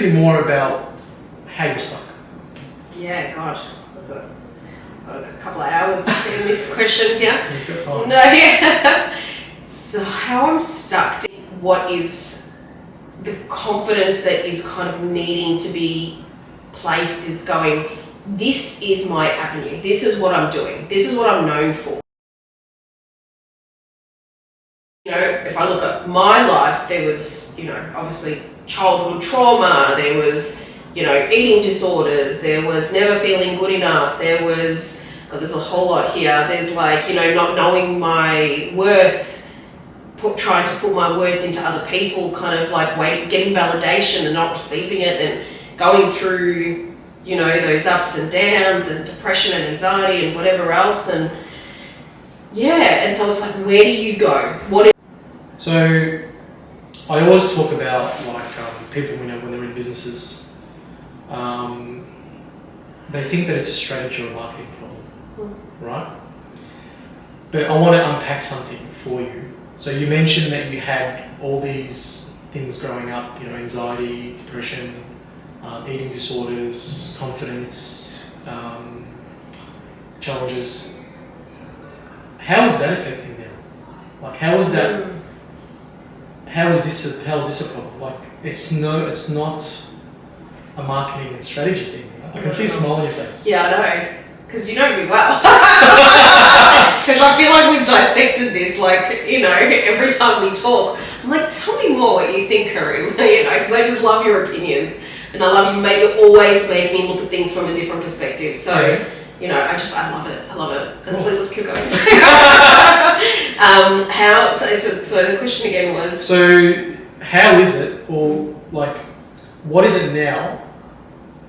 bit more about how you're stuck. Yeah, God, got a couple of hours in this question here. You've got time. No, yeah. So how I'm stuck, what is the confidence that is kind of needing to be placed is going, this is my avenue, this is what I'm doing, this is what I'm known for. You know, if I look at my life, there was, you know, obviously childhood trauma, there was, you know, eating disorders, there was never feeling good enough, there was, God, there's a whole lot here, there's like, you know, not knowing my worth, trying to put my worth into other people, kind of like getting validation and not receiving it, and going through, you know, those ups and downs and depression and anxiety and whatever else. And yeah, and so it's like, where do you go? So I always talk about like people, you know, when they're in businesses, they think that it's a strategy or a marketing problem, right? But I want to unpack something for you. So you mentioned that you had all these things growing up, you know, anxiety, depression, eating disorders, confidence, challenges. How is that affecting them? Like, how is this a problem? Like, it's not a marketing and strategy thing. I can see a smile on your face. Yeah, I know. Because you know me well. Because I feel like we've dissected this, like, you know, every time we talk. I'm like, tell me more what you think, Karim. You know, because I just love your opinions. And I love you always make me look at things from a different perspective. So, you know, I love it. I love it. Let's keep going. So the question again was... So, how is it, or like, what is it now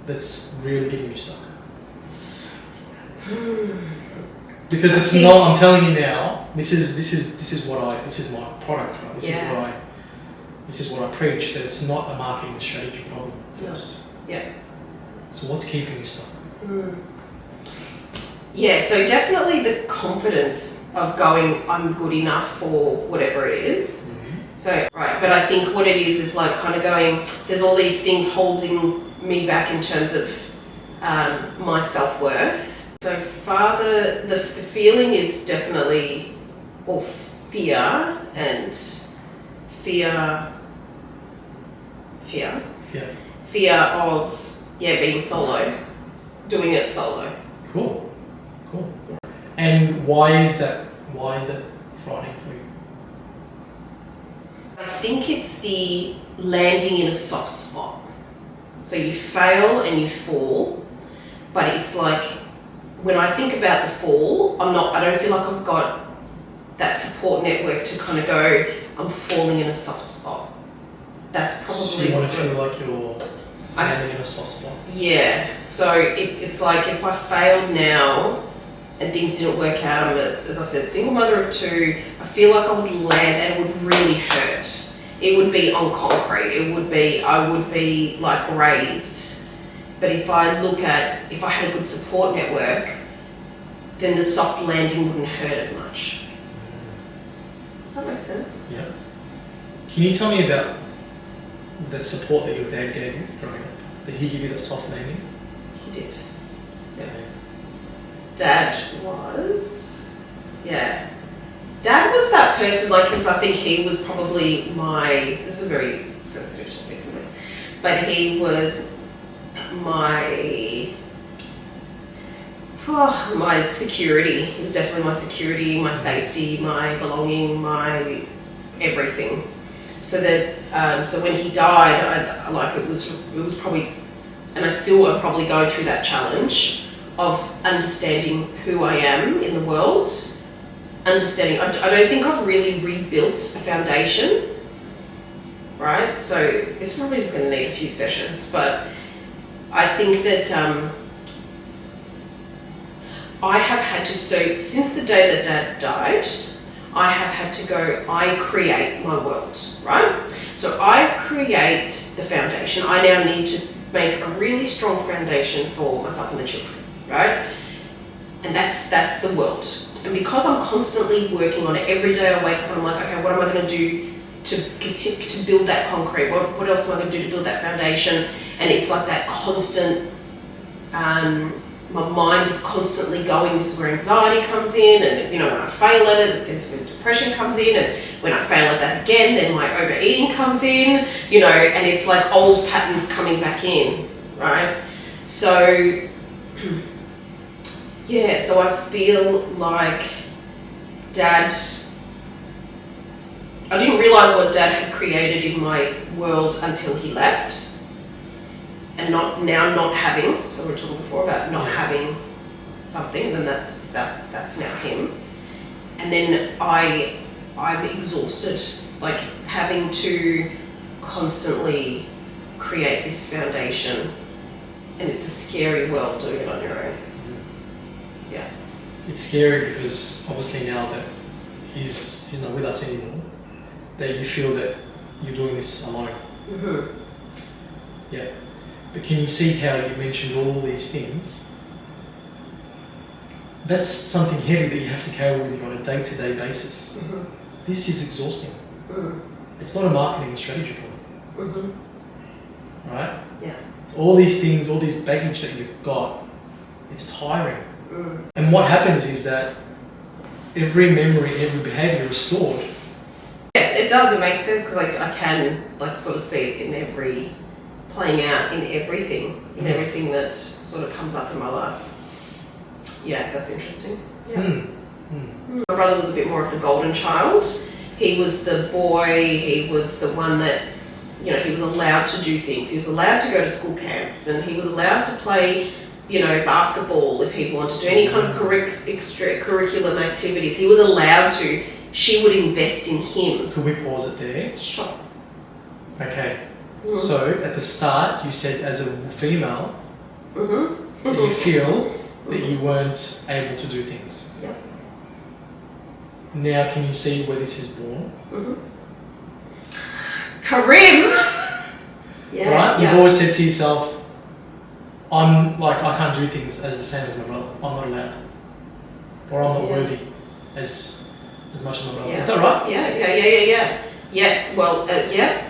that's really getting you stuck? Because it's not. I'm telling you now. This is my product. Right? This is what I preach. That it's not a marketing and strategy problem first. Yeah. So what's keeping you stuck? Yeah. So definitely the confidence of going, I'm good enough for whatever it is. Mm-hmm. So right, but I think what it is like kind of going. There's all these things holding me back in terms of my self-worth. So the feeling is definitely, or fear of being solo, doing it solo. Cool. And why is that frightening for you? I think it's the landing in a soft spot. So you fail and you fall, but it's like, when I think about the fall, I don't feel like I've got that support network to kind of go, I'm falling in a soft spot. That's probably... So you want to feel like you're landing in a soft spot? Yeah. So it's like, if I failed now and things didn't work out, I'm as I said, single mother of two, I feel like I would land and it would really hurt. It would be on concrete. I would be like raised. But if I had a good support network, then the soft landing wouldn't hurt as much. Does that make sense? Yeah. Can you tell me about the support that your dad gave you growing up? Did he give you the soft landing? He did. Yeah. Dad was that person, like, because I think he was probably this is a very sensitive topic for me, but he was my security. He was definitely my security, my safety, my belonging, my everything. So that so when he died, it was probably, and I still am probably going through that challenge of understanding who I am in the world. Understanding, I don't think I've really rebuilt a foundation, right? So it's probably just going to need a few sessions, but I think that I have had to, so since the day that Dad died, I have had to go, I create my world, right? So I create the foundation. I now need to make a really strong foundation for myself and the children, right? And that's the world. And because I'm constantly working on it, every day I wake up and I'm like, okay, what am I going to do to build that concrete? What else am I going to do to build that foundation? and it's like that constant, my mind is constantly going, this is where anxiety comes in, and when I fail at it, that's when depression comes in, and when I fail at that again, then my overeating comes in, and it's like old patterns coming back in, right? So, yeah, so I feel like Dad, I didn't realise what Dad had created in my world until he left. And not having, so we were talking before about not having something, then that's now him. And then I'm exhausted, like having to constantly create this foundation, and it's a scary world doing it on your own. Yeah. It's scary because obviously now that he's not with us anymore, that you feel that you're doing this alone. Mm-hmm. Yeah. But can you see how you mentioned all these things? That's something heavy that you have to carry with you on a day-to-day basis. Mm-hmm. This is exhausting. Mm-hmm. It's not a marketing and strategy problem. Mm-hmm. Right? Yeah. So all these things, all this baggage that you've got, it's tiring. Mm. And what happens is that every memory, every behaviour is stored. Yeah, it does. It makes sense because I can sort of see it in playing out in everything that sort of comes up in my life. Yeah, that's interesting. Yeah. My brother was a bit more of the golden child. He was the boy, he was the one that, he was allowed to do things. He was allowed to go to school camps, and he was allowed to play, basketball if he wanted to, any kind of extracurricular activities. He was allowed to. She would invest in him. Could we pause it there? Sure. Okay. So, at the start, you said as a female that you feel that you weren't able to do things. Yep. Now, can you see where this is born? Karim! Yeah. Right? You've always said to yourself, I can't do things as the same as my brother. I'm not allowed. Or I'm not worthy as much as my brother. Yeah. Is that right? Yeah. Yes, well, yeah.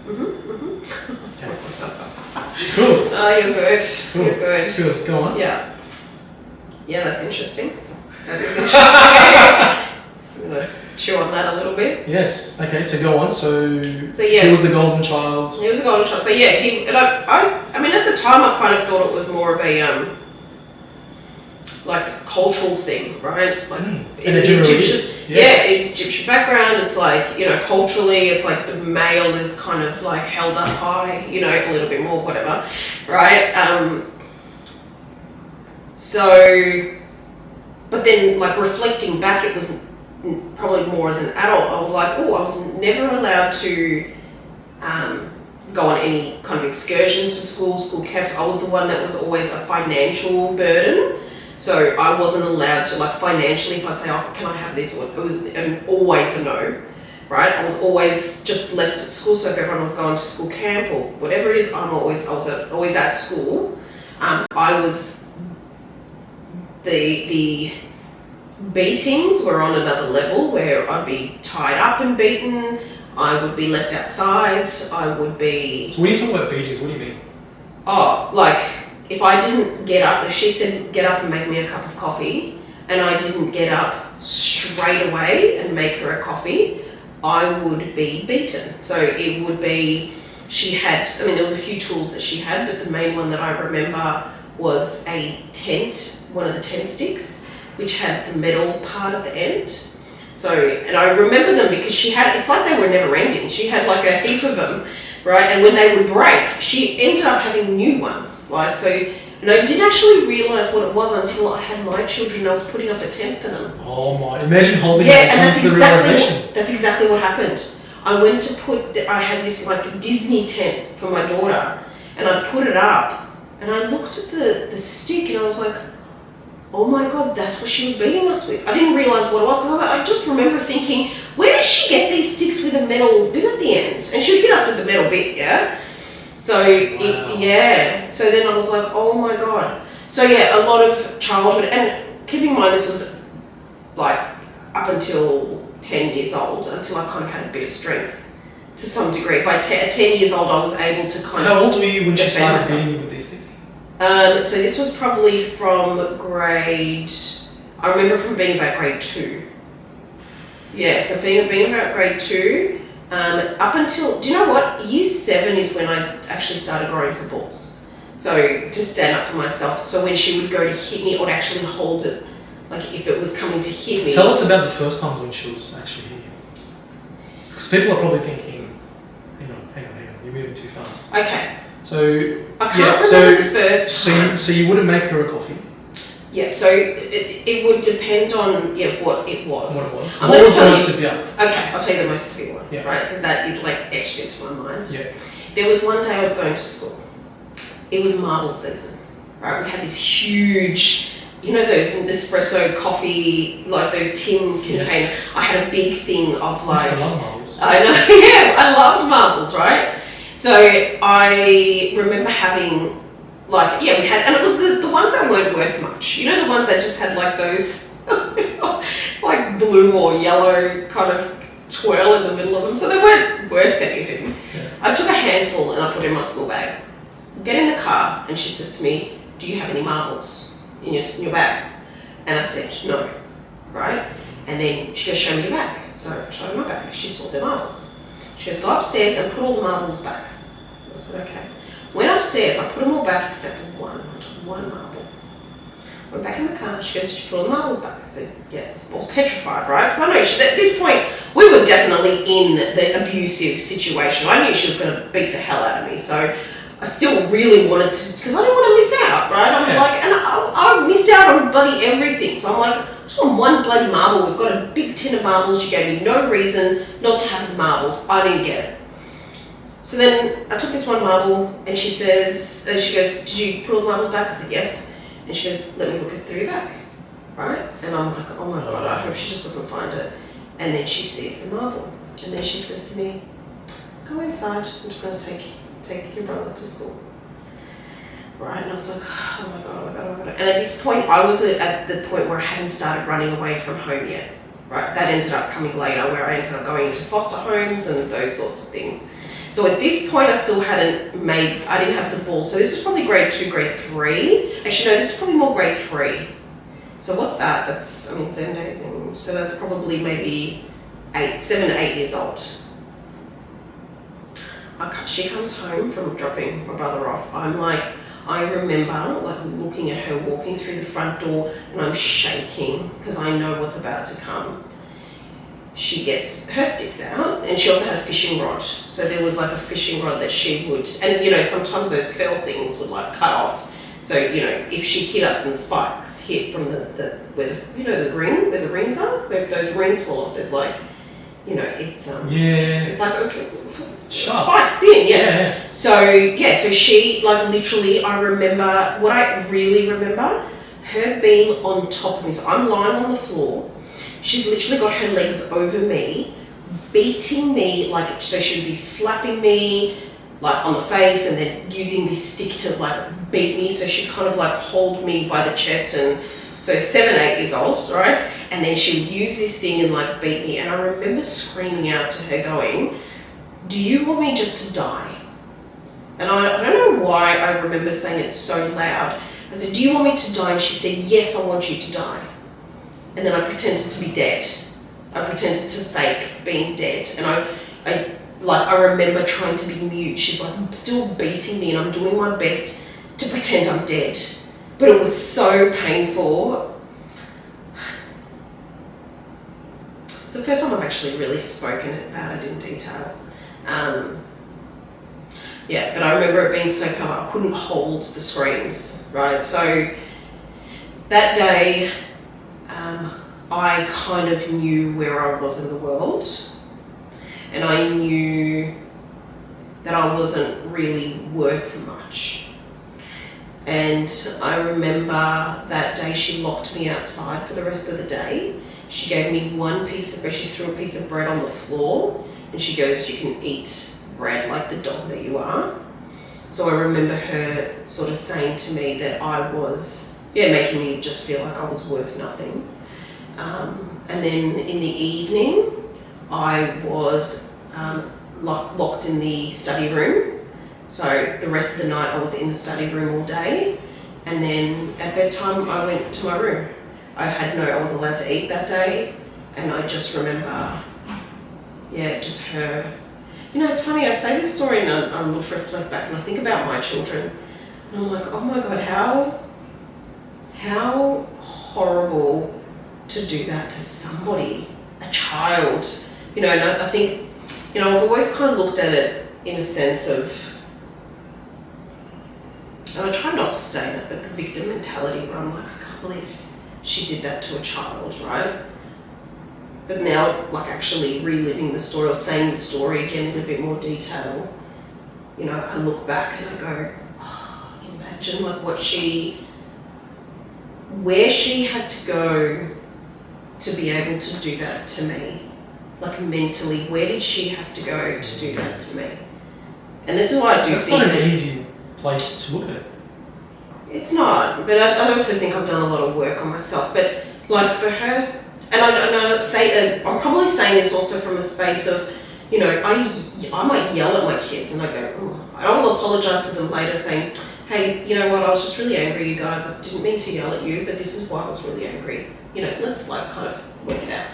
Okay. Cool. Oh, you're good. Cool. You're good. Cool. Go on. Yeah. Yeah, that's interesting. That is interesting. I'm going to chew on that a little bit. Yes. Okay, so go on. So yeah. He was the golden child. He was the golden child. So yeah, I mean, at the time I kind of thought it was more of a, cultural thing, right? Like And it generally is. Yeah, in Egyptian background, it's culturally, it's the male is kind of held up high, a little bit more, whatever, right? But then reflecting back, it was probably more as an adult. I was I was never allowed to go on any kind of excursions for school camps. I was the one that was always a financial burden. So I wasn't allowed to, financially, if I'd say, oh, can I have this? It was always a no, right? I was always just left at school. So if everyone was going to school camp or whatever it is, I was always at school. I was, the beatings were on another level where I'd be tied up and beaten. I would be left outside. I would be... So when you talk about beatings, what do you mean? Oh, if I didn't get up, if she said get up and make me a cup of coffee, and I didn't get up straight away and make her a coffee, I would be beaten. So it would be, there was a few tools that she had, but the main one that I remember was a tent, one of the tent sticks, which had the metal part at the end. So, and I remember them because it's like they were never ending. She had a heap of them. Right, and when they would break, she ended up having new ones. And I didn't actually realise what it was until I had my children and I was putting up a tent for them. Oh my! Imagine holding that and to the realisation. that's exactly what happened. I went to I had this Disney tent for my daughter, and I put it up, and I looked at the stick, and I was like, oh my God, that's what she was beating us with. I didn't realise what it was, because I just remember thinking, where did she get these sticks with a metal bit at the end? And she would hit us with the metal bit, yeah? So, So then I was like, oh my God. So yeah, a lot of childhood, and keep in mind this was up until 10 years old, until I kind of had a bit of strength to some degree. By 10 years old, I was able to kind of. How old were you when she defend started myself. beating you with these things? So this was probably from grade. I remember from being about grade 2. Yeah, so being about grade 2, up until, do you know what? Year 7 is when I actually started growing some balls. So to stand up for myself. So when she would go to hit me, I would actually hold it, like if it was coming to hit me. Tell us about the first times when she was actually hitting you. Because people are probably thinking, hang on, you're moving too fast. Okay. So I can't remember the first time. So you wouldn't make her a coffee. Yeah, so it would depend on what it was. What it was. I'm What gonna was the tell most you- severe? Okay, I'll tell you the most severe one, Yeah. right? Because that is like etched into my mind. Yeah. There was one day I was going to school. It was marble season, right? We had this huge, you know, those Nespresso coffee, like those tin containers. Yes. I had a big thing of I used like. to love marbles. I know, yeah, I loved marbles, right? So I remember having, like, yeah, we had, and it was the ones that weren't worth much. You know, the ones that just had like those, like blue or yellow kind of twirl in the middle of them. So they weren't worth anything. Yeah. I took a handful and I put it in my school bag. Get in the car and she says to me, "Do you have any marbles in your bag?" And I said, "No," right? And then she goes, "Show me your bag." So I showed her my bag. She saw the marbles. She goes, "Go upstairs and put all the marbles back." I said, "Okay." Went upstairs, I put them all back except for one. I took one marble. Went back in the car. She goes, "Did you put all the marbles back?" I said, "Yes." I was petrified, right? Because I know at this point we were definitely in the abusive situation. I knew she was going to beat the hell out of me. So I still really wanted to, because I didn't want to miss out, right? I'm Yeah. like, and I missed out on bloody everything. So I'm like, I just want one bloody marble. We've got a big tin of marbles. You gave me no reason not to have the marbles. I didn't get it. So then I took this one marble and she says, she goes, "Did you put all the marbles back?" I said, "Yes." And she goes, "Let me look it through your bag." Right? And I'm like, oh my God, I hope she just doesn't find it. And then she sees the marble. And then she says to me, "Go inside. I'm just going to take your brother to school." Right? And I was like, oh my God, oh my God, oh my God. And at this point, I was at the point where I hadn't started running away from home yet. Right? That ended up coming later, where I ended up going into foster homes and those sorts of things. So at this point, I still I didn't have the balls. So this is probably grade 2, grade 3. Actually, no, this is probably more grade 3. So what's that? That's, 7 days in. So that's probably maybe 7 to 8 years old. She comes home from dropping my brother off. I remember like looking at her walking through the front door and I'm shaking because I know what's about to come. She gets her sticks out and she also had a fishing rod. So there was like a fishing rod that she would, and you know, sometimes those curl things would like cut off. So, you know, if she hit us and spikes hit from the where the rings are. So if those rings fall off, there's like, you know, it's like, okay, spikes in, yeah. So she, like, literally, I remember, what I really remember, her being on top of me. So I'm lying on the floor. She's literally got her legs over me, beating me, like, so she would be slapping me, like, on the face, and then using this stick to, like, beat me. So she'd kind of, like, hold me by the chest, and so 7, 8 years old, right? And then she would use this thing and, like, beat me. And I remember screaming out to her going, "Do you want me just to die?" And I don't know why I remember saying it so loud. I said, "Do you want me to die?" And she said, "Yes, I want you to die." And then I pretended to be dead. I pretended to fake being dead. And I remember trying to be mute. She's like still beating me and I'm doing my best to pretend I'm dead. But it was so painful. It's the first time I've actually really spoken about it in detail. But I remember it being so painful, I couldn't hold the screams, right? So that day, I kind of knew where I was in the world, and I knew that I wasn't really worth much. And I remember that day she locked me outside for the rest of the day. She gave me one piece of bread. She threw a piece of bread on the floor and she goes, "You can eat bread like the dog that you are." So I remember her sort of saying to me that I was, making me just feel like I was worth nothing. And then in the evening, I was locked in the study room. So the rest of the night I was in the study room all day, and then at bedtime I went to my room. I wasn't allowed to eat that day, and I just remember, just her. It's funny, I say this story and I reflect back and I think about my children, and I'm like, oh my God, how horrible to do that to somebody, a child. And I think, I've always kind of looked at it in a sense of, and I try not to stay in it, but the victim mentality where I'm like, I can't believe she did that to a child, right? But now, like actually reliving the story or saying the story again in a bit more detail, I look back and I go, oh, imagine like where she had to go to be able to do that to me. Like mentally, where did she have to go to do that to me? And this is why I do That's think not an easy place to look at it. It's not, but I also think I've done a lot of work on myself. But like for her, and I'm probably saying this also from a space of, I might yell at my kids and I go, oh, I will apologise to them later saying, hey, you know what, I was just really angry, you guys. I didn't mean to yell at you, but this is why I was really angry. Let's like kind of work it out.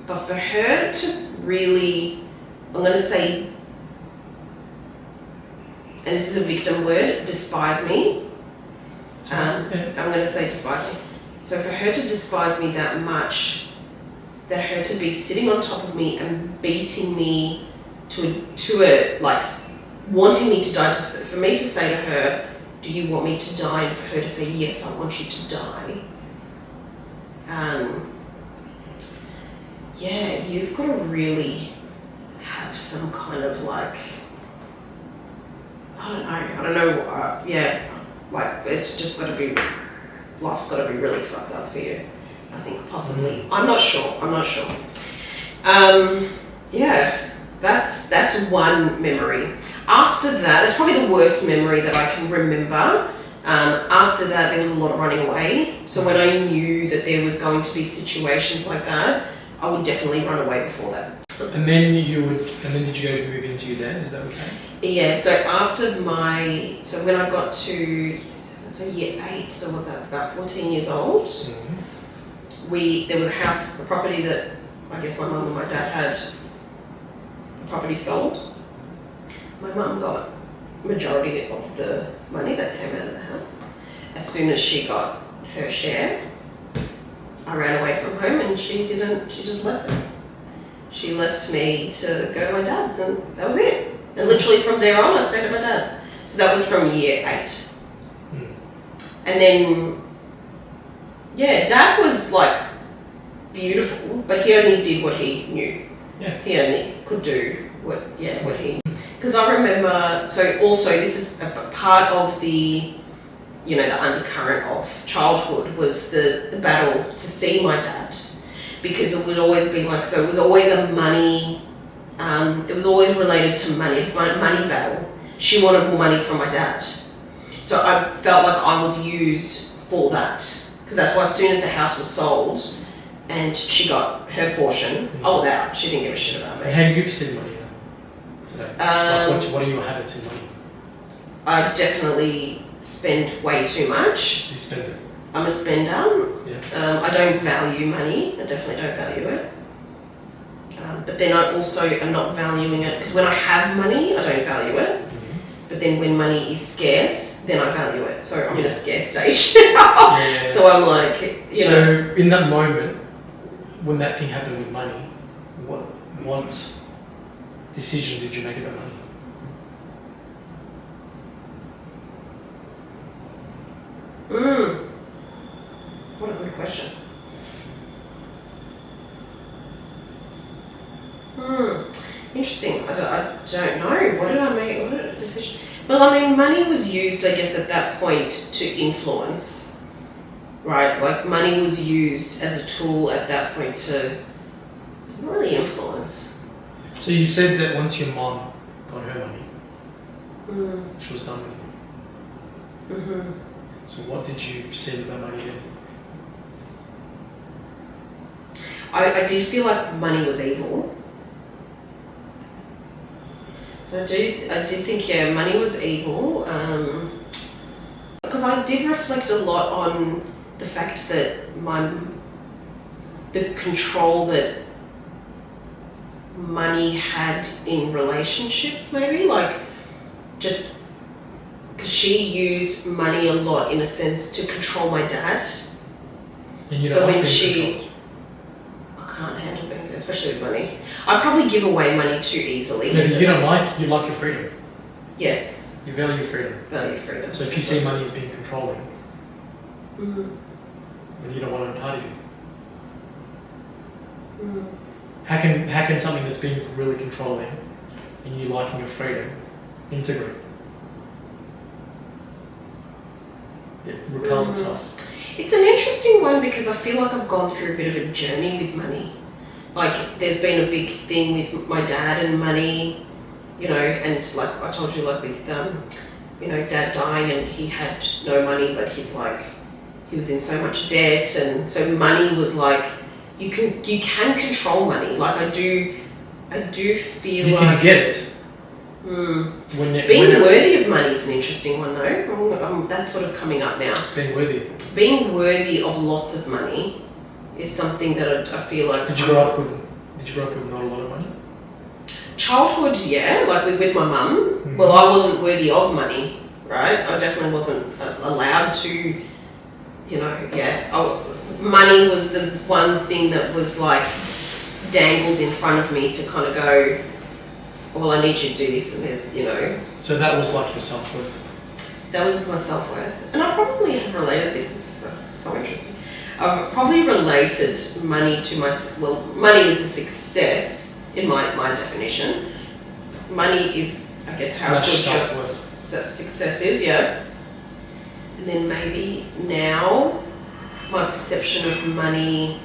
But for her to really, I'm going to say, and this is a victim word, despise me. I'm going to say despise me. So for her to despise me that much, that her to be sitting on top of me and beating me to a like wanting me to die, for me to say to her, do you want me to die? And for her to say, yes, I want you to die. You've got to really have some kind of like, I don't know, like it's just got to be, life's got to be really fucked up for you, I think, possibly. I'm not sure. That's one memory. After that, that's probably the worst memory that I can remember. After that, there was a lot of running away. So when I knew that there was going to be situations like that, I would definitely run away before that. And then did you go move into your dad's? Is that what you're saying? Yeah. So when I got to year 8, so what's that? About 14 years old. Mm-hmm. There was a house, a property that I guess my mum and my dad had. The property sold. My mum got majority of the money that came out of the house. As soon as she got her share, I ran away from home and she just left it. She left me to go to my dad's and that was it. And literally from there on I stayed at my dad's. So that was from year 8. And then, Dad was like beautiful, but he only did what he knew. Yeah. He only could do what he. Because I remember, so also this is a part of the, the undercurrent of childhood was the battle to see my dad, because it would always be like, so it was always a money, it was always related to money battle. She wanted more money from my dad. So I felt like I was used for that, because that's why as soon as the house was sold and she got her portion, I was out. She didn't give a shit about me. How do you perceive money today? What are your habits in money? I definitely spend way too much. You spend it? I'm a spender. Yeah. I don't value money. I definitely don't value it. But then I also am not valuing it, because when I have money, I don't value it. But then when money is scarce, then I value it. So I'm in a scarce stage now. Yeah. So I'm like, So in that moment, when that thing happened with money, what decision did you make about money? What a good question. Interesting. I don't know. What did I make? What did a decision? Well, I mean, money was used, I guess, at that point to influence, right? Like, money was used as a tool at that point to not really influence. So you said that once your mom got her money, she was done with you. Mm-hmm. So what did you perceive about money then? I did feel like money was evil. So I did think, yeah, money was evil. Because I did reflect a lot on the fact that the control that money had in relationships, maybe, like, just because she used money a lot in a sense to control my dad. And you So don't when like being she, controlled. I can't handle being, especially with money. I probably give away money too easily. No, but you like your freedom. Yes, You value your freedom. value freedom. So if you see money as being controlling, Mm-hmm. then you don't want it a part of you. Mm-hmm. How can something that's being really controlling and you liking your freedom integrate? It repels itself. It's an interesting one because I feel like I've gone through a bit of a journey with money. Like, there's been a big thing with my dad and money, you know, and like I told you, like with, you know, dad dying and he had no money, but he was in so much debt, and so money was like, you can control money. Like, I do feel You like can get it. Being worthy of money is an interesting one, though. That's sort of coming up now. Being worthy of lots of money is something that I feel like. Did you grow up with not a lot of money? Childhood, yeah, like with my mum. Mm-hmm. Well, I wasn't worthy of money, right? I definitely wasn't allowed to, you know, yeah. Money was the one thing that was like dangled in front of me to kind of go, well, I need you to do this, and there's, you know. So that was like your self-worth. That was my self-worth. And I probably have related this. Is so interesting. I've probably related money to money is a success in my definition. Money is, I guess, how good your success is, yeah. And then maybe now my perception of money,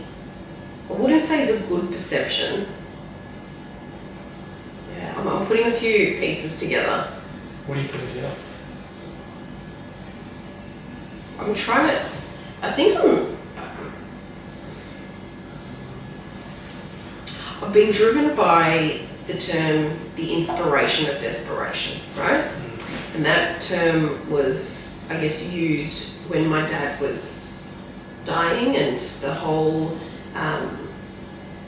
I wouldn't say is a good perception. Yeah, I'm putting a few pieces together. What are you putting together? I'm trying to, I've been driven by the term, the inspiration of desperation, right? And that term was, I guess, used when my dad was dying, and the whole,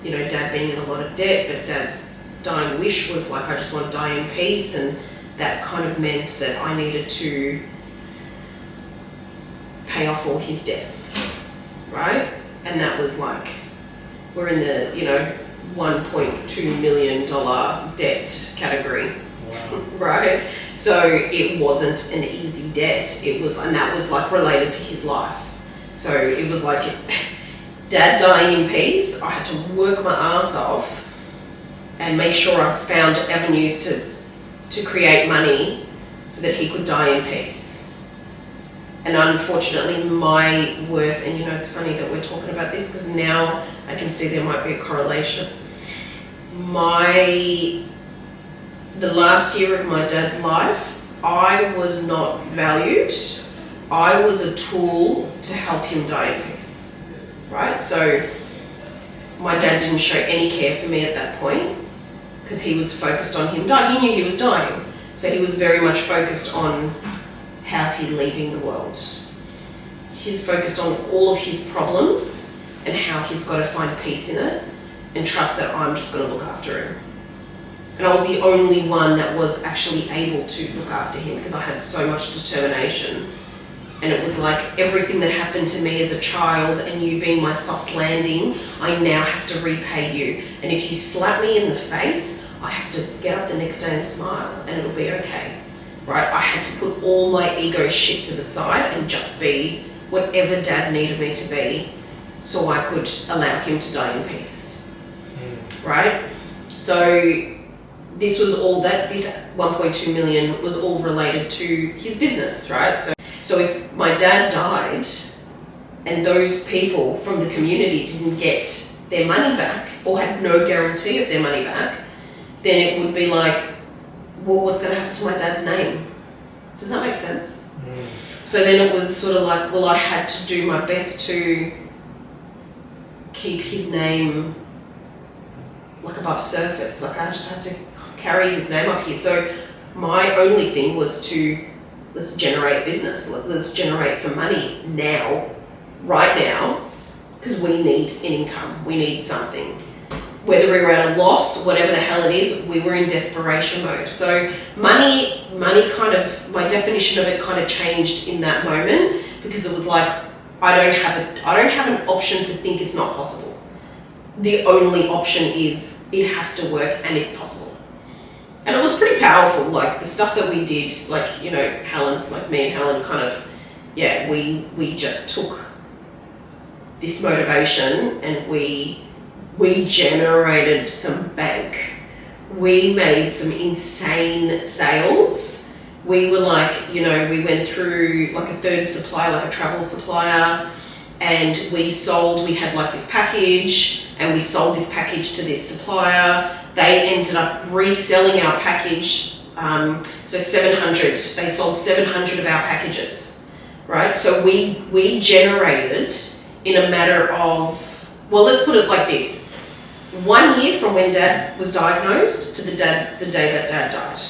you know, dad being in a lot of debt, but dad's dying wish was like, I just want to die in peace, and that kind of meant that I needed to pay off all his debts, right? And that was like, we're in the, you know, $1.2 million debt category. Wow. Right? So it wasn't an easy debt. It was, and that was like related to his life. So it was like dad dying in peace. I had to work my ass off and make sure I found avenues to create money so that he could die in peace. And unfortunately, my worth, and you know, it's funny that we're talking about this because now I can see there might be a correlation. The last year of my dad's life, I was not valued. I was a tool to help him die in peace, right? So my dad didn't show any care for me at that point because he was focused on him dying. He knew he was dying, so he was very much focused on how's he leaving the world. He's focused on all of his problems and how he's got to find peace in it and trust that I'm just going to look after him. And I was the only one that was actually able to look after him because I had so much determination. And it was like everything that happened to me as a child and you being my soft landing, I now have to repay you. And if you slap me in the face, I have to get up the next day and smile and it'll be okay. Right? I had to put all my ego shit to the side and just be whatever dad needed me to be so I could allow him to die in peace. Right? So this was all that, this 1.2 million was all related to his business, right? So if my dad died and those people from the community didn't get their money back or had no guarantee of their money back, then it would be like, well, what's going to happen to my dad's name? Does that make sense? So then it was sort of like, well, I had to do my best to keep his name like above surface. Like I just had to carry his name up here. So my only thing was let's generate business. Let's generate some money now, right now, because we need an income. We need something. Whether we were at a loss, whatever the hell it is, we were in desperation mode. So money kind of, my definition of it kind of changed in that moment, because it was like, I don't have an option to think it's not possible. The only option is it has to work and it's possible. And it was pretty powerful, like the stuff that we did, like, Helen, like me and Helen kind of, we just took this motivation and we generated some bank. We made some insane sales. We were like, we went through like a third supplier, like a travel supplier, and we had like this package, and we sold this package to this supplier. They ended up reselling our package, so 700, they sold 700 of our packages, right? So we generated in a matter of, well, let's put it like this. 1 year from when Dad was diagnosed to the day that Dad died,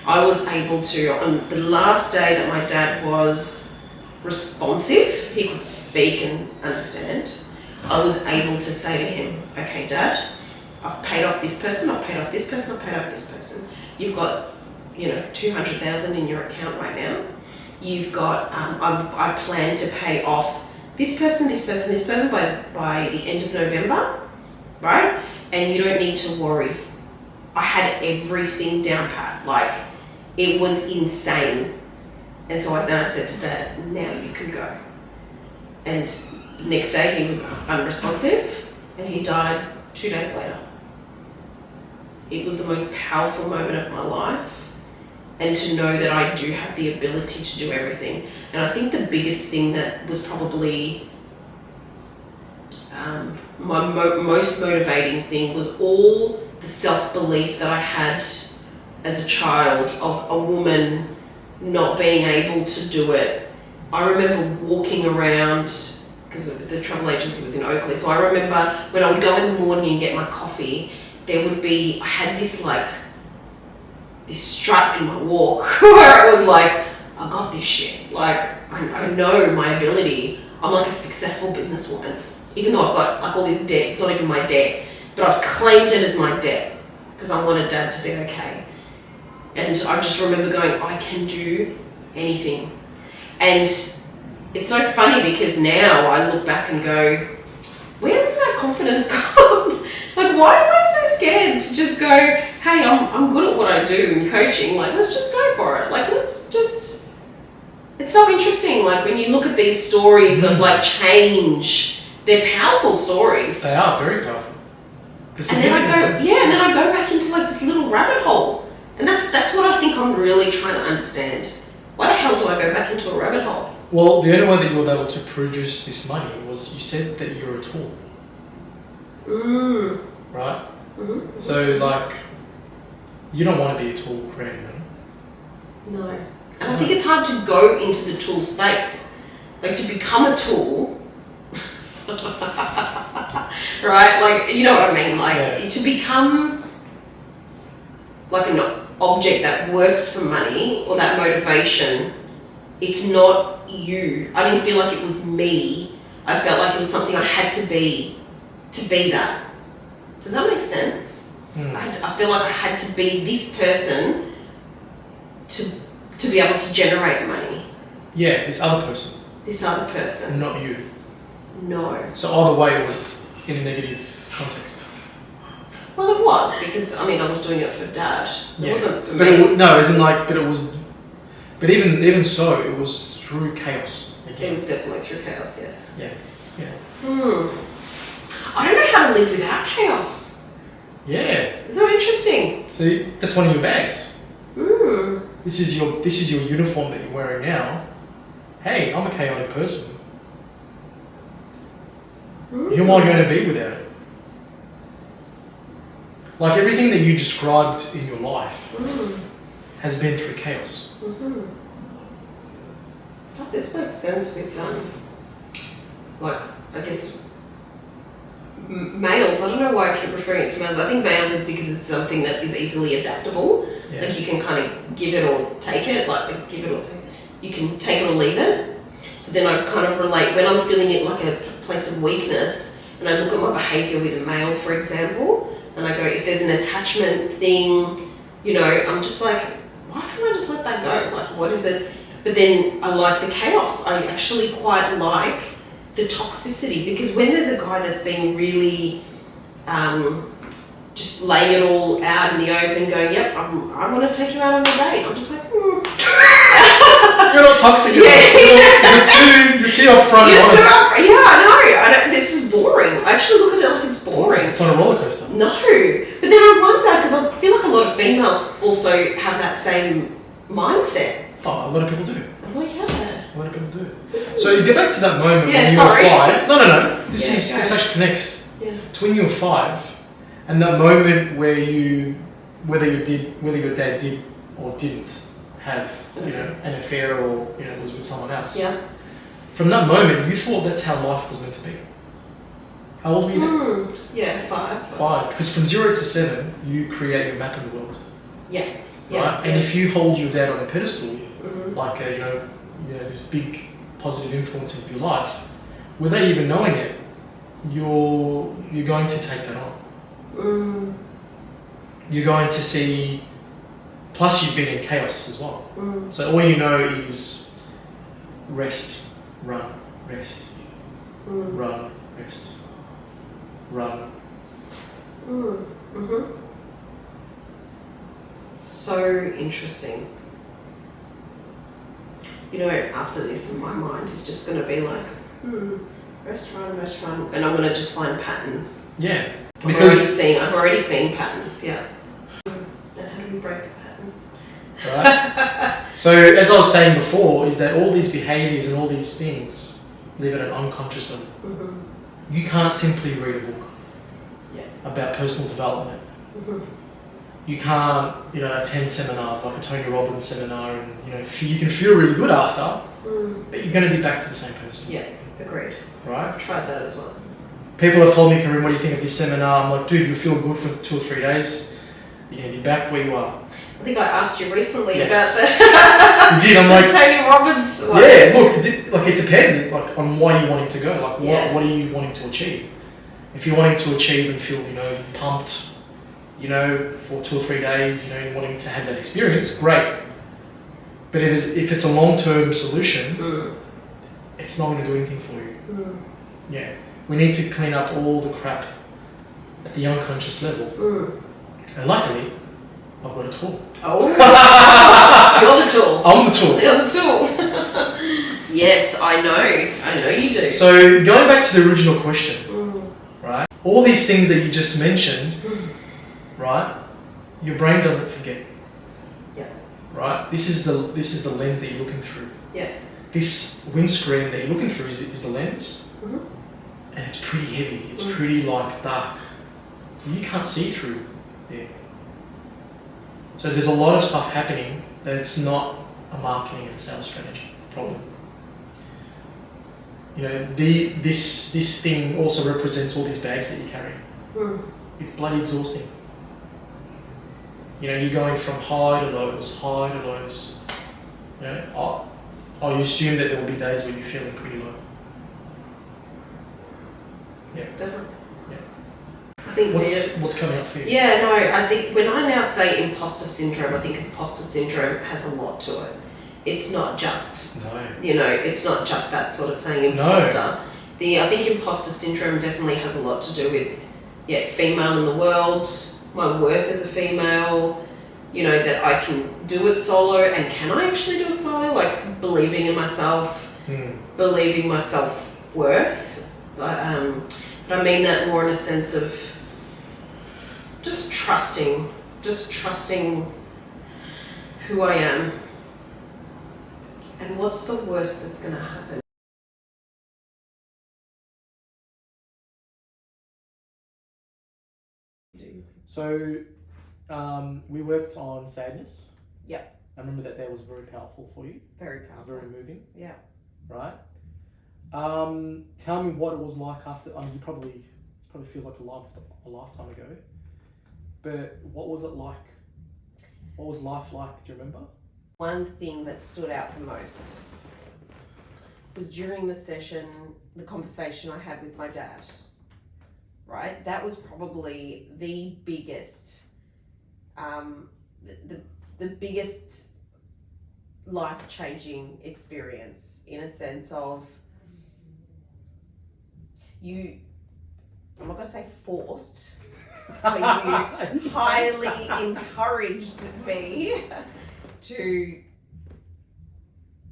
I was able to, on the last day that my dad was responsive, he could speak and understand, I was able to say to him, okay, Dad, I've paid off this person, I've paid off this person, I've paid off this person. You've got, 200,000 in your account right now. You've got, I plan to pay off this person by the end of November, right? And you don't need to worry. I had everything down pat. Like, it was insane. And so I said to Dad, now you can go. And the next day he was unresponsive and he died 2 days later. It was the most powerful moment of my life. And to know that I do have the ability to do everything. And I think the biggest thing that was probably my most motivating thing was all the self-belief that I had as a child of a woman not being able to do it. I remember walking around, because the travel agency was in Oakley, so I remember when I would go in the morning and get my coffee, I had this strut in my walk where it was like, I got this shit. Like, I know my ability. I'm like a successful businesswoman. Even though I've got like all this debt, it's not even my debt, but I've claimed it as my debt because I wanted Dad to be okay. And I just remember going, I can do anything. And it's so funny because now I look back and go, where was that confidence gone? Like, why am I so scared to just go, hey, I'm good at what I do in coaching, like, let's just go for it. Like, it's so interesting, like, when you look at these stories of, like, change, they're powerful stories. They are very powerful. And then I go back into, like, this little rabbit hole. And that's what I think I'm really trying to understand. Why the hell do I go back into a rabbit hole? Well, the only way that you were able to produce this money was you said that you're a tool. Right? Mm-hmm. So, like, you don't want to be a tool creating money. No. And I think it's hard to go into the tool space. Like, to become a tool, right? Like, you know what I mean? Like, to become like an object that works for money or that motivation, it's not you. I didn't feel like it was me. I felt like it was something I had to be that. Does that make sense? I feel like I had to be this person to be able to generate money. Yeah, this other person. This other person. Not you. No. So either way, it was in a negative context. Well, it was, because, I was doing it for Dad. It wasn't for me. But even so, it was through chaos. Again. It was definitely through chaos, yes. Yeah. I don't know how to live without chaos. Yeah. Is that interesting? See, that's one of your bags. This is your uniform that you're wearing now. Hey, I'm a chaotic person. Who am I going to be without it? Like, everything that you described in your life has been through chaos. This makes sense with, like, I guess, males, I don't know why I keep referring it to males. I think males is because it's something that is easily adaptable. Yeah. Like you can kind of give it or take it, you can take it or leave it. So then I kind of relate when I'm feeling it like a place of weakness, and I look at my behaviour with a male, for example, and I go, if there's an attachment thing, you know, I'm just like, why can't I just let that go? Like, what is it? But then I like the chaos. I actually quite like the toxicity, because when there's a guy that's being really just laying it all out in the open and going, yep, I want to take you out on a date. I'm just like, You're not toxic enough. You're too upfront and honest. I know. This is boring. I actually look at it like it's boring. It's not a roller coaster. No. But then I wonder, because I feel like a lot of females also have that same mindset. Oh, a lot of people do. Well, yeah. A lot of people do. So you get back to that moment when you sorry. were 5. No. This actually connects. Yeah. It's when you were 5, and that moment where whether your dad did or didn't have, you know, an affair or, you know, was with someone else. Yeah. From that moment, you thought that's how life was meant to be. How old were you then? Yeah, 5. 5. Because from 0 to 7, you create your map of the world. Yeah. Right? Yeah. And if you hold your dad on a pedestal, Mm-hmm. like this big positive influence of your life, without even knowing it, you're going to take that on. You're going to see. Plus, you've been in chaos as well. So all you know is rest, run, rest, run, rest, run. So interesting. You know, after this, my mind is just going to be like, rest, run, and I'm going to just find patterns. Yeah, because I'm already seeing patterns. Yeah. And how do we break the pattern? Right. So as I was saying before, is that all these behaviours and all these things live at an unconscious level. You can't simply read a book about personal development. You can't, attend seminars like a Tony Robbins seminar, and you can feel really good after, but you're going to be back to the same person. Yeah, agreed. Right? I've tried that as well. People have told me, Karim, what do you think of this seminar? I'm like, dude, you feel good for 2 or 3 days. You're going to be back where you are. I think I asked you recently about You did. I'm like, Tony Robbins one. Yeah, look, it depends on why you're wanting to go. Like, what are you wanting to achieve? If you're wanting to achieve and feel, pumped, for 2 or 3 days, you're wanting to have that experience, great. But if it's a long-term solution, it's not going to do anything for you. Yeah. We need to clean up all the crap at the unconscious level. And luckily, I've got a tool. Oh, you're the tool. I'm the tool. You're the tool. Yes, I know you do. So going back to the original question, right? All these things that you just mentioned, right? Your brain doesn't forget. Yeah. Right? This is the lens that you're looking through. Yeah. This windscreen that you're looking through is the lens, and it's pretty heavy. It's pretty dark, so you can't see through there. So there's a lot of stuff happening that it's not a marketing and sales strategy problem. This thing also represents all these bags that you're carrying. It's bloody exhausting. You're going from high to lows. I assume that there will be days where you're feeling pretty low. Yeah. Definitely. Yeah. I think what's coming up for you? Yeah, no, I think when I now say imposter syndrome, I think imposter syndrome has a lot to it. It's not just, it's not just that sort of saying imposter. I think imposter syndrome definitely has a lot to do with, female in the world, my worth as a female, that I can do it solo, and can I actually do it solo? Like believing in myself, believing my self-worth. But I mean that more in a sense of just trusting who I am. And what's the worst that's going to happen? So, we worked on sadness. Yeah. I remember that was very powerful for you. Very powerful. It's very moving. Yeah. Right? Tell me what it was like after. It's probably feels like a lifetime ago. But what was it like? What was life like? Do you remember? One thing that stood out the most was during the session, the conversation I had with my dad. Right, that was probably the biggest, the biggest life-changing experience, in a sense of you. I'm not going to say forced, but you highly encouraged me to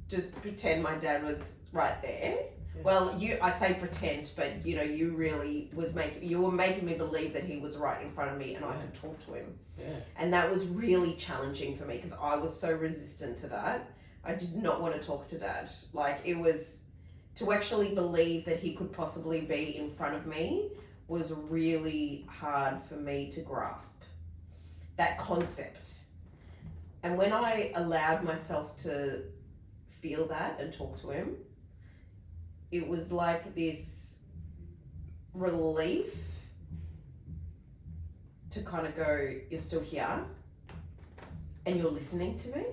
just pretend my dad was right there. Well, I say pretend, but you really you were making me believe that he was right in front of me and I could talk to him. Yeah. And that was really challenging for me because I was so resistant to that. I did not want to talk to Dad. Like, it was, to actually believe that he could possibly be in front of me was really hard for me to grasp. That concept. And when I allowed myself to feel that and talk to him, it was like this relief to kind of go, you're still here and you're listening to me.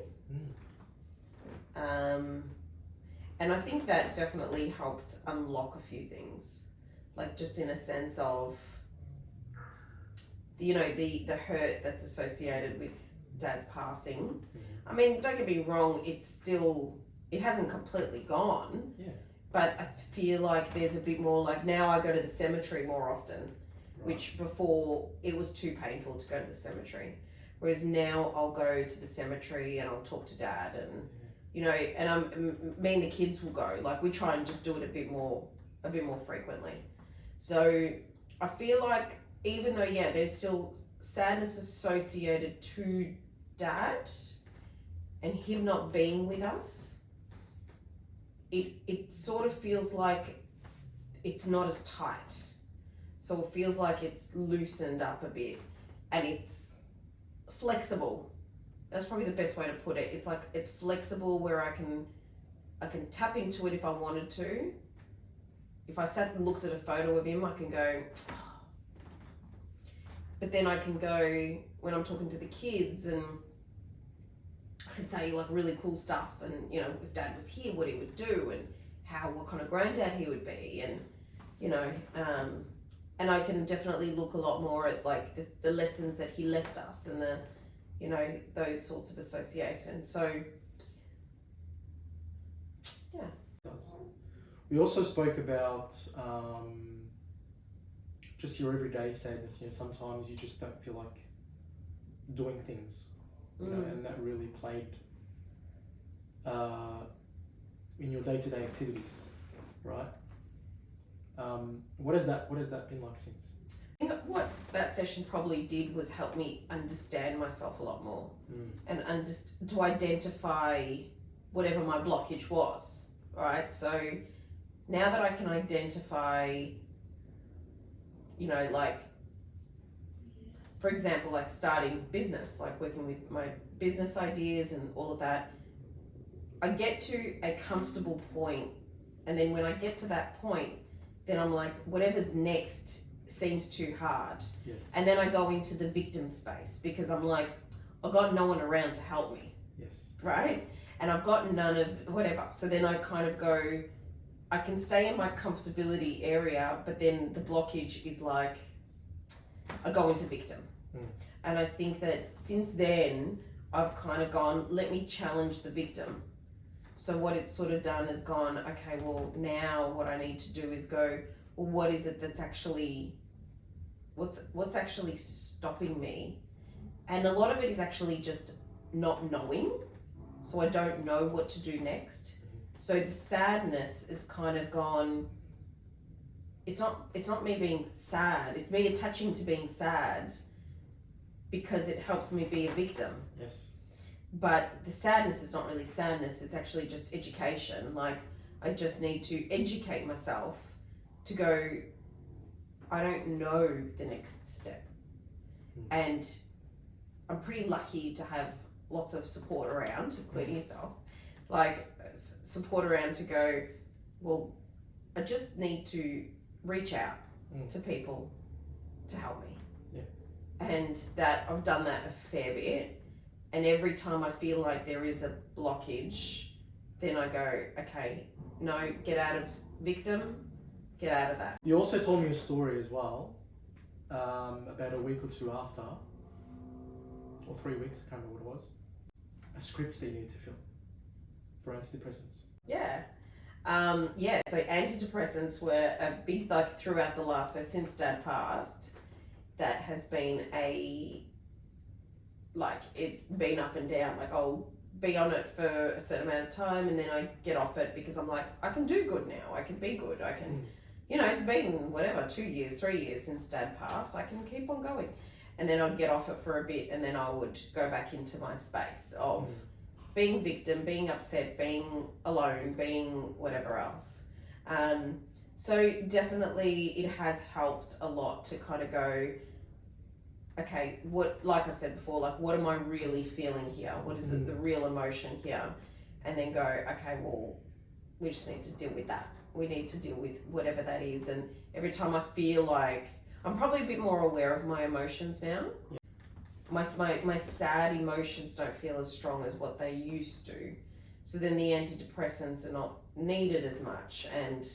And I think that definitely helped unlock a few things, like just in a sense of, the hurt that's associated with Dad's passing. I mean, don't get me wrong, it hasn't completely gone. Yeah. But I feel like there's a bit more, like now I go to the cemetery more often, which before it was too painful to go to the cemetery. Whereas now I'll go to the cemetery and I'll talk to Dad and, and me and the kids will go. Like, we try and just do it a bit more frequently. So I feel like even though, there's still sadness associated to Dad and him not being with us, it sort of feels like it's not as tight. So it feels like it's loosened up a bit and it's flexible. That's probably the best way to put it. It's like it's flexible where I can tap into it if I wanted to. If I sat and looked at a photo of him, I can go, but then I can go when I'm talking to the kids and I could say like really cool stuff and, if Dad was here, what he would do and what kind of granddad he would be and, and I can definitely look a lot more at like the lessons that he left us and those sorts of associations. So, yeah. We also spoke about just your everyday sadness. Sometimes you just don't feel like doing things. And that really played in your day-to-day activities, right? What has that been like since? I think what that session probably did was help me understand myself a lot more and to identify whatever my blockage was, right? So now that I can identify, like, for example, like starting business, like working with my business ideas and all of that, I get to a comfortable point, and then when I get to that point, then I'm like, whatever's next seems too hard. Yes. And then I go into the victim space because I'm like, I've got no one around to help me. Yes. Right? And I've got none of whatever. So then I kind of go, I can stay in my comfortability area, but then the blockage is like, I go into victim. And I think that since then, I've kind of gone, let me challenge the victim. So what it's sort of done is gone, okay, well, now what I need to do is go, well, what is it that's actually, what's actually stopping me? And a lot of it is actually just not knowing. So I don't know what to do next. So the sadness is kind of gone, it's not me being sad, it's me attaching to being sad because it helps me be a victim. Yes. But the sadness is not really sadness, it's actually just education. Like, I just need to educate myself to go, I don't know the next step. And I'm pretty lucky to have lots of support around, including yourself. Like, support around to go, well, I just need to reach out to people to help me. Yeah. And that I've done that a fair bit. And every time I feel like there is a blockage, then I go, okay, no, get out of victim, get out of that. You also told me a story as well, about a week or two after, or 3 weeks, I can't remember what it was, a script that you need to fill for antidepressants. Yeah. So antidepressants were a big, like, throughout the last, so since Dad passed, that has been it's been up and down. Like, I'll be on it for a certain amount of time and then I get off it because I'm like, I can do good now. I can be good. I can, it's been whatever, 2 years, 3 years since Dad passed. I can keep on going. And then I'd get off it for a bit and then I would go back into my space of being victim, being upset, being alone, being whatever else. So definitely it has helped a lot to kind of go, okay, like I said before, like, what am I really feeling here? What is the real emotion here? And then go, okay, well, we just need to deal with that. We need to deal with whatever that is. And every time I feel like, I'm probably a bit more aware of my emotions now. Yeah. My sad emotions don't feel as strong as what they used to. So then the antidepressants are not needed as much. And,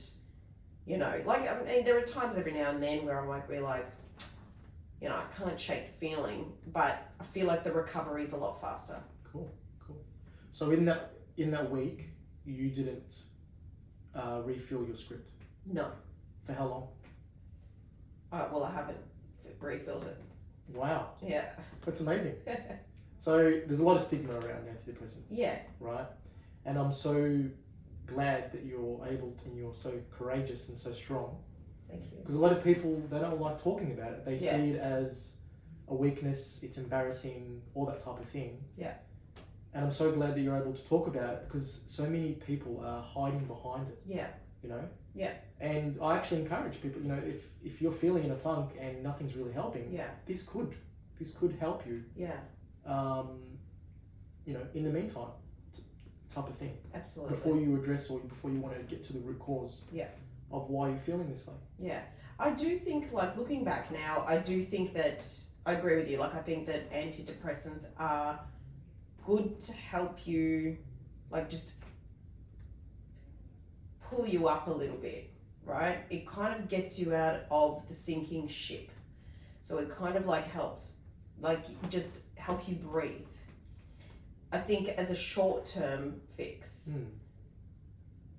there are times every now and then where I can't shake the feeling, but I feel like the recovery is a lot faster. Cool. So in that week, you didn't refill your script? No. For how long? Well, I haven't refilled it. Wow. Yeah. That's amazing. So there's a lot of stigma around antidepressants. Yeah. Right? And I'm so glad that you're able to, and you're so courageous and so strong. Thank you. Because a lot of people, they don't like talking about it. They see it as a weakness, it's embarrassing, all that type of thing. Yeah. And I'm so glad that you're able to talk about it because so many people are hiding behind it. Yeah. Yeah. And I actually encourage people, if you're feeling in a funk and nothing's really helping, this could help you. Yeah. In the meantime, type of thing. Absolutely. Before you address or before you want to get to the root cause. Yeah. Of why you're feeling this way. Yeah. I do think, like, looking back now, I do think that I agree with you. Like, I think that antidepressants are good to help you, like, just pull you up a little bit, right? It kind of gets you out of the sinking ship. So it kind of like helps, like, just help you breathe. I think as a short-term fix.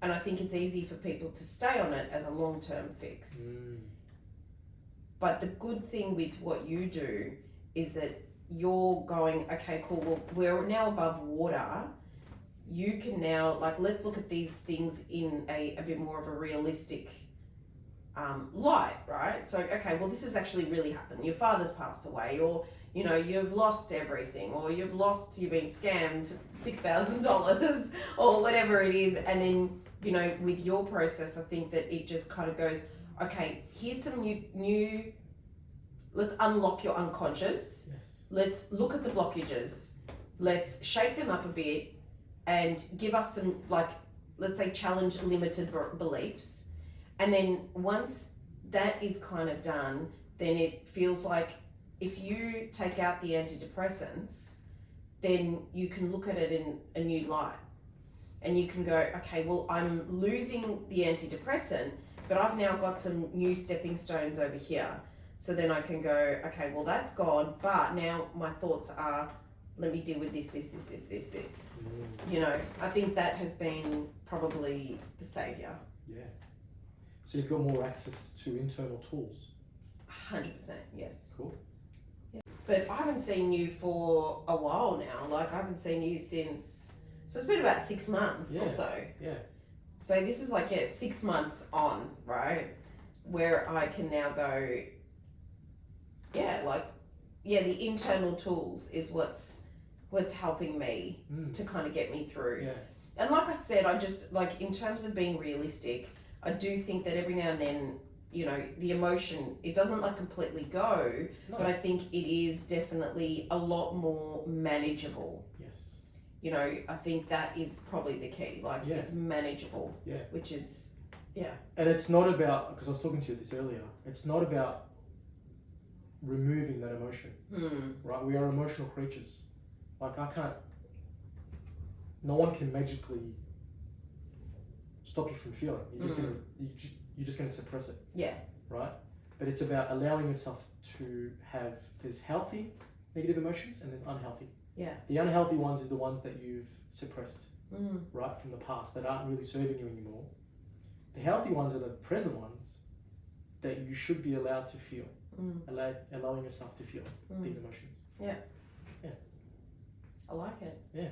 And I think it's easy for people to stay on it as a long-term fix. But the good thing with what you do is that you're going, okay, cool, well, we're now above water. You can now, like, let's look at these things in a bit more of a realistic light, right? So, okay, well, this has actually really happened. Your father's passed away, or, you've lost everything, or you've been scammed $6,000 or whatever it is. And then, with your process, I think that it just kind of goes, okay, here's some new let's unlock your unconscious. Yes. Let's look at the blockages. Let's shake them up a bit and give us some, like, let's say, challenge limited beliefs. And then once that is kind of done, then it feels like if you take out the antidepressants, then you can look at it in a new light. And you can go, okay, well, I'm losing the antidepressant, but I've now got some new stepping stones over here. So then I can go, okay, well, that's gone, but now my thoughts are, let me deal with this. I think that has been probably the saviour. Yeah. So you've got more access to internal tools? 100%, yes. Cool. Yeah. But I haven't seen you for a while now. Like, I haven't seen you since, so it's been about 6 months or so. Yeah. So this is like, 6 months on, right? Where I can now go, the internal tools is what's helping me to kind of get me through. Yeah. And like I said, I just, like, in terms of being realistic, I do think that every now and then, the emotion, it doesn't like completely go, but I think it is definitely a lot more manageable. Yes. I think that is probably the key. Like, it's manageable. Yeah. Which is Yeah. And it's not about, because I was talking to you this earlier, it's not about removing that emotion, right? We are emotional creatures. Like no one can magically stop you from feeling. You're just gonna suppress it. Yeah. Right? But it's about allowing yourself to have, there's healthy negative emotions and there's unhealthy. Yeah. The unhealthy ones is the ones that you've suppressed, right, from the past, that aren't really serving you anymore. The healthy ones are the present ones that you should be allowed to feel, allowing yourself to feel these emotions. Yeah. Yeah. I like it. Yeah.